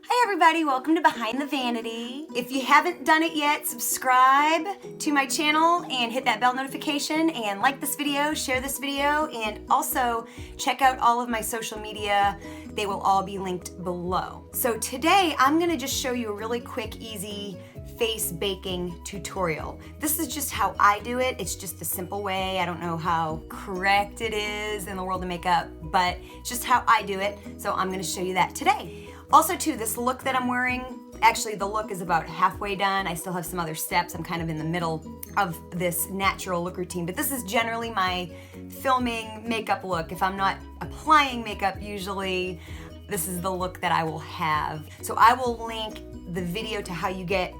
Hi everybody, welcome to Behind the Vanity. If you haven't done it yet, subscribe to my channel and hit that bell notification and like this video, share this video, and also check out all of my social media. They will all be linked below. So today I'm gonna just show you a really quick, easy face baking tutorial. This is just how I do it. It's just the simple way. I don't know how correct it is in the world of makeup, but it's just how I do it. So I'm gonna show you that today. Also too, this look that I'm wearing, actually the look is about halfway done. I still have some other steps. I'm kind of in the middle of this natural look routine, but this is generally my filming makeup look. If I'm not applying makeup, usually this is the look that I will have. So I will link the video to how you get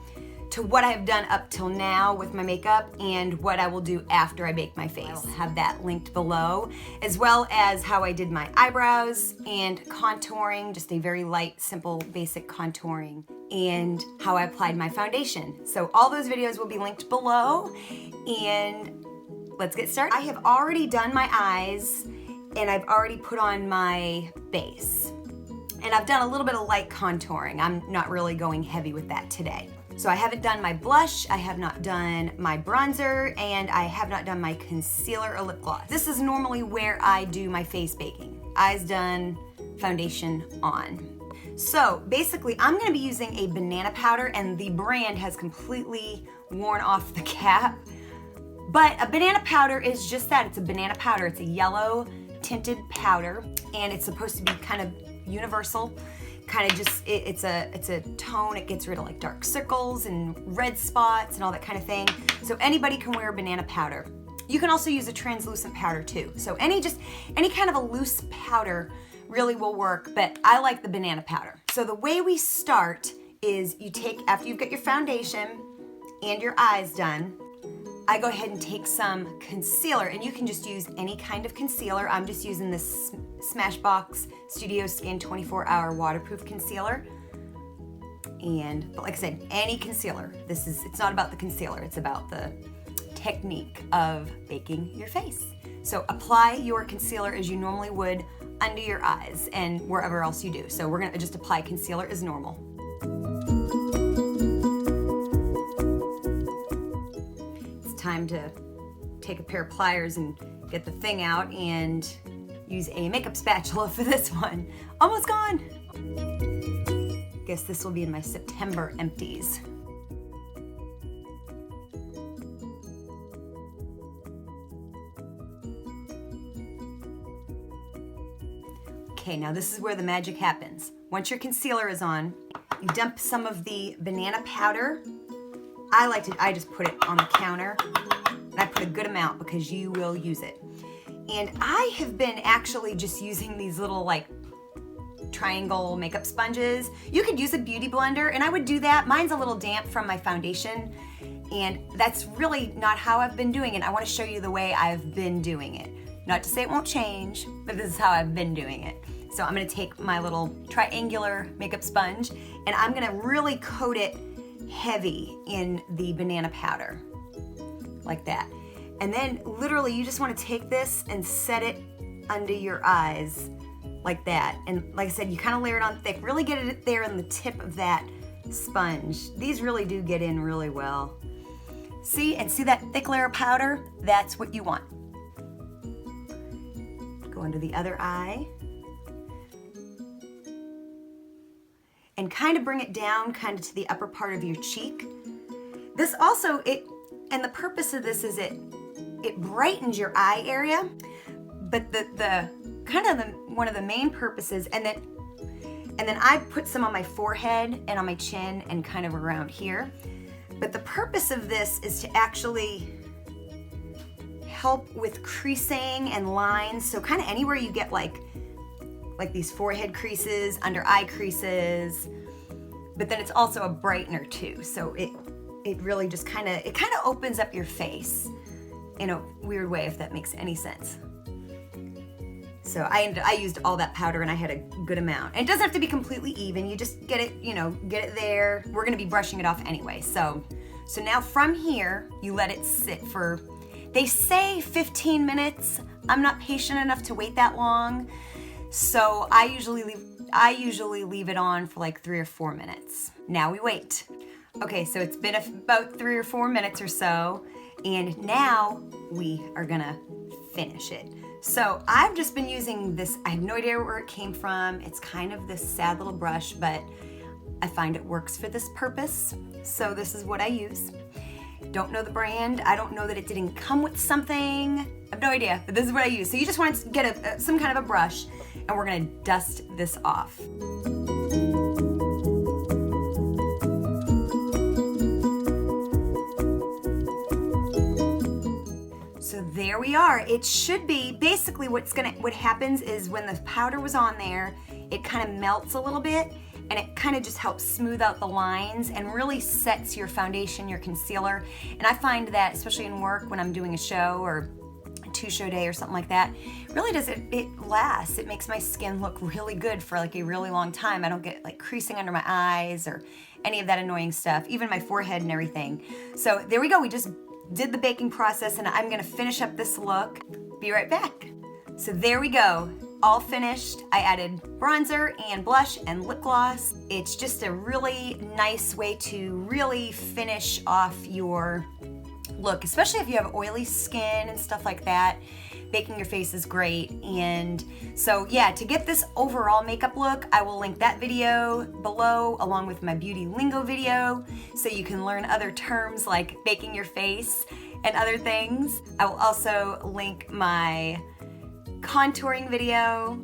to what I've done up till now with my makeup and what I will do after I bake my face. I'll have that linked below, as well as how I did my eyebrows and contouring, just a very light, simple, basic contouring, and how I applied my foundation. So all those videos will be linked below, and let's get started. I have already done my eyes, and I've already put on my base. And I've done a little bit of light contouring. I'm not really going heavy with that today. So I haven't done my blush, I have not done my bronzer, and I have not done my concealer or lip gloss. This is normally where I do my face baking. Eyes done, foundation on. So basically I'm gonna be using a banana powder, and the brand has completely worn off the cap. But a banana powder is just that, it's a banana powder. It's a yellow tinted powder, and it's supposed to be kind of universal. Kind of just, it's a tone. It gets rid of like dark circles and red spots and all that kind of thing. So anybody can wear banana powder. You can also use a translucent powder too. So any kind of a loose powder really will work, but I like the banana powder. So the way we start is you take, after you've got your foundation and your eyes done, I go ahead and take some concealer, and you can just use any kind of concealer. I'm just using this Smashbox Studio Skin 24-hour waterproof concealer. But like I said, any concealer. It's not about the concealer, it's about the technique of baking your face. So apply your concealer as you normally would under your eyes and wherever else you do. So we're gonna just apply concealer as normal. Time to take a pair of pliers and get the thing out and use a makeup spatula for this one. Almost gone. Guess this will be in my September empties. Okay, now this is where the magic happens. Once your concealer is on, you dump some of the banana powder. I just put it on the counter, and I put a good amount because you will use it. And I have been actually just using these little like triangle makeup sponges. You could use a beauty blender, and I would do that. Mine's a little damp from my foundation, and that's really not how I've been doing it. I want to show you the way I've been doing it. Not to say it won't change, but this is how I've been doing it. So I'm gonna take my little triangular makeup sponge, and I'm gonna really coat it heavy in the banana powder, like that. And then literally you just want to take this and set it under your eyes like that. And like I said, you kind of layer it on thick, really get it there in the tip of that sponge. These really do get in really well. See that thick layer of powder? That's what you want. Go under the other eye. And kind of bring it down kind of to the upper part of your cheek. This also, and the purpose of this is it brightens your eye area, but the kind of one of the main purposes, and then I put some on my forehead and on my chin and kind of around here. But the purpose of this is to actually help with creasing and lines. So kind of anywhere you get like these forehead creases, under eye creases, but then it's also a brightener too. So it really just kind of opens up your face in a weird way, if that makes any sense. So I used all that powder, and I had a good amount. And it doesn't have to be completely even. You just get it there. We're gonna be brushing it off anyway. So now from here, you let it sit for, they say 15 minutes. I'm not patient enough to wait that long. So I I usually leave it on for like 3 or 4 minutes. Now we wait. Okay, so it's been about 3 or 4 minutes or so, and now we are gonna finish it. So I've just been using this, I have no idea where it came from. It's kind of this sad little brush, but I find it works for this purpose. So this is what I use. Don't know the brand. I don't know that it didn't come with something. I have no idea, but this is what I use. So you just want to get some kind of a brush, and we're gonna dust this off. So there we are. It should be, basically what happens is when the powder was on there, it kind of melts a little bit, and it kind of just helps smooth out the lines and really sets your foundation, your concealer. And I find that, especially in work when I'm doing a show or a 2-show day or something like that, really does it lasts. It makes my skin look really good for like a really long time. I don't get like creasing under my eyes or any of that annoying stuff, even my forehead and everything. So there we go. We just did the baking process, and I'm gonna finish up this look. Be right back. So there we go. All finished. I added bronzer and blush and lip gloss. It's just a really nice way to really finish off your look, especially if you have oily skin and stuff like that. Baking your face is great. And so yeah, to get this overall makeup look, I will link that video below along with my beauty lingo video so you can learn other terms like baking your face and other things. I will also link my contouring video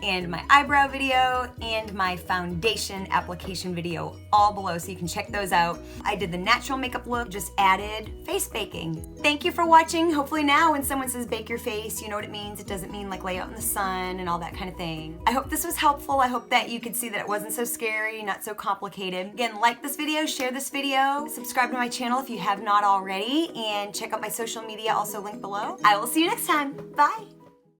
and my eyebrow video and my foundation application video all below, so you can check those out. I did the natural makeup look, just added face baking. Thank you for watching. Hopefully now when someone says bake your face, you know what it means. It doesn't mean like lay out in the sun and all that kind of thing. I hope this was helpful. I hope that you could see that it wasn't so scary, not so complicated. Again, like this video, share this video, subscribe to my channel if you have not already, and check out my social media, also linked below. I will see you next time. Bye.